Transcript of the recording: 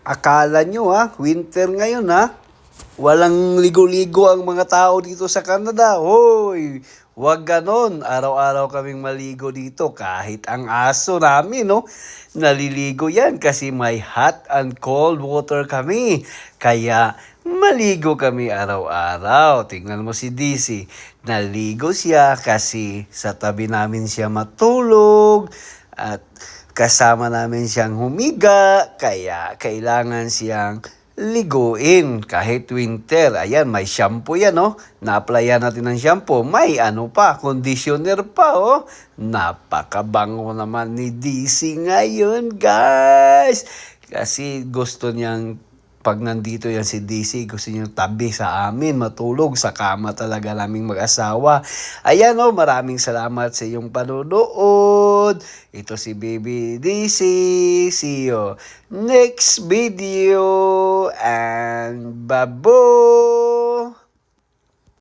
Akala nyo winter ngayon walang ligo-ligo ang mga tao dito sa Canada. Hoy, wag ganon. Araw-araw kaming maligo dito. Kahit ang aso namin, no? Naliligo yan kasi may hot and cold water kami. Kaya maligo kami araw-araw. Tingnan mo si DC. Naligo siya kasi sa tabi namin siya matulog. At kasama namin siyang humiga, kaya kailangan siyang liguin kahit winter. Ayan, may shampoo yan, Na-applyan natin ng shampoo. May conditioner pa, Napakabango naman ni DC ngayon, guys. Kasi gusto niyang pag nandito yan si DC, gusto niyo tabi sa amin, matulog sa kama talaga naming mag-asawa. Ayan maraming salamat sa iyong panonood. Ito si Baby DC. See you next video and bye-bye!